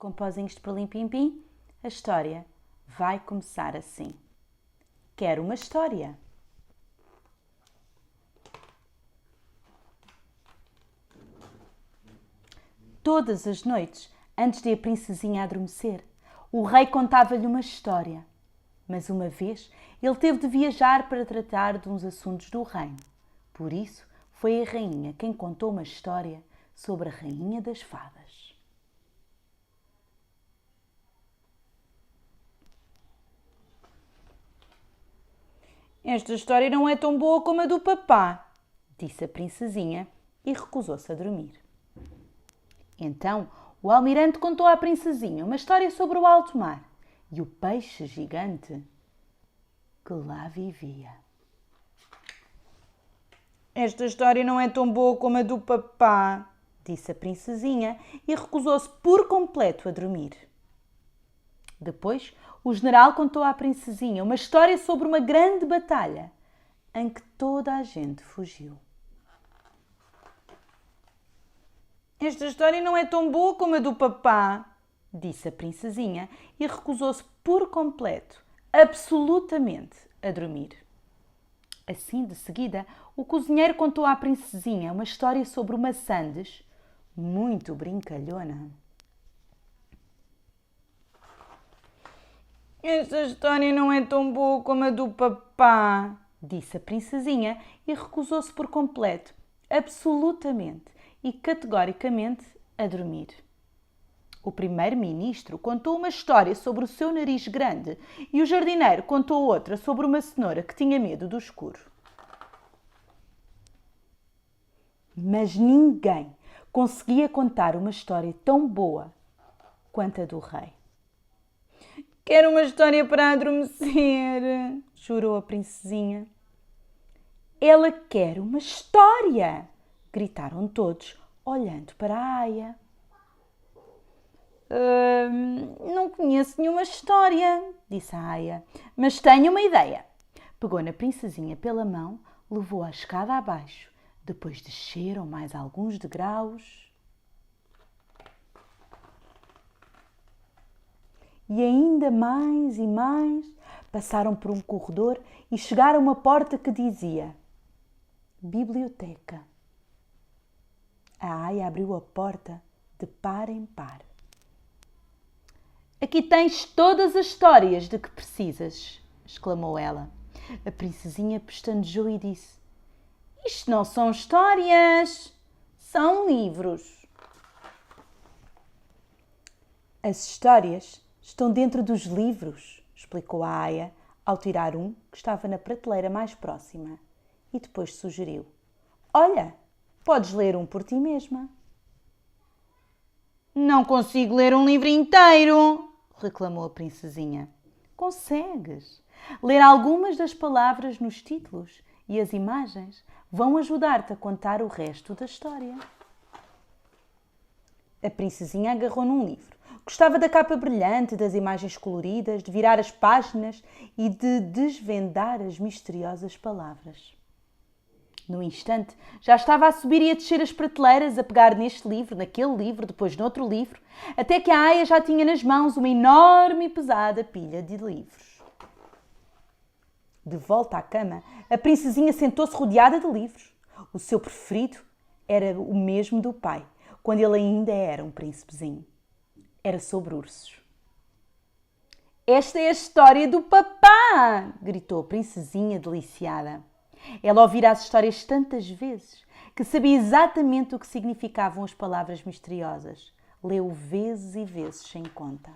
com pozinhos de perlim-pim-pim, a história vai começar assim. Quero uma história. Todas as noites, antes de a princesinha adormecer, o rei contava-lhe uma história. Mas uma vez ele teve de viajar para tratar de uns assuntos do reino. Por isso, foi a rainha quem contou uma história sobre a rainha das fadas. Esta história não é tão boa como a do papá, disse a princesinha e recusou-se a dormir. Então, o almirante contou à princesinha uma história sobre o alto mar e o peixe gigante que lá vivia. Esta história não é tão boa como a do papá, disse a princesinha e recusou-se por completo a dormir. Depois, o general contou à princesinha uma história sobre uma grande batalha em que toda a gente fugiu. Esta história não é tão boa como a do papá, disse a princesinha e recusou-se por completo, absolutamente, a dormir. Assim, de seguida, o cozinheiro contou à princesinha uma história sobre uma sandes muito brincalhona. Esta história não é tão boa como a do papá, disse a princesinha e recusou-se por completo, absolutamente e categoricamente a dormir. O primeiro-ministro contou uma história sobre o seu nariz grande e o jardineiro contou outra sobre uma cenoura que tinha medo do escuro. Mas ninguém conseguia contar uma história tão boa quanto a do rei. Quero uma história para adormecer, chorou a princesinha. Ela quer uma história, gritaram todos, olhando para a aia. Não conheço nenhuma história, disse a aia, mas tenho uma ideia. Pegou na princesinha pela mão, levou-a a escada abaixo, depois desceram mais alguns degraus. E ainda mais e mais, passaram por um corredor e chegaram a uma porta que dizia Biblioteca. A aia abriu a porta de par em par. Aqui tens todas as histórias de que precisas, exclamou ela. A princesinha pestanejou e disse, isto não são histórias, são livros. As histórias estão dentro dos livros, explicou a aia, ao tirar um que estava na prateleira mais próxima. E depois sugeriu, olha, podes ler um por ti mesma. Não consigo ler um livro inteiro, reclamou a princesinha. Consegues. Ler algumas das palavras nos títulos e as imagens vão ajudar-te a contar o resto da história. A princesinha agarrou num livro. Gostava da capa brilhante, das imagens coloridas, de virar as páginas e de desvendar as misteriosas palavras. No instante, já estava a subir e a descer as prateleiras, a pegar neste livro, naquele livro, depois noutro livro, até que a aia já tinha nas mãos uma enorme e pesada pilha de livros. De volta à cama, a princesinha sentou-se rodeada de livros. O seu preferido era o mesmo do pai, quando ele ainda era um príncipezinho. Era sobre ursos. Esta é a história do papá! Gritou a princesinha deliciada. Ela ouvira as histórias tantas vezes que sabia exatamente o que significavam as palavras misteriosas. Leu vezes e vezes sem conta.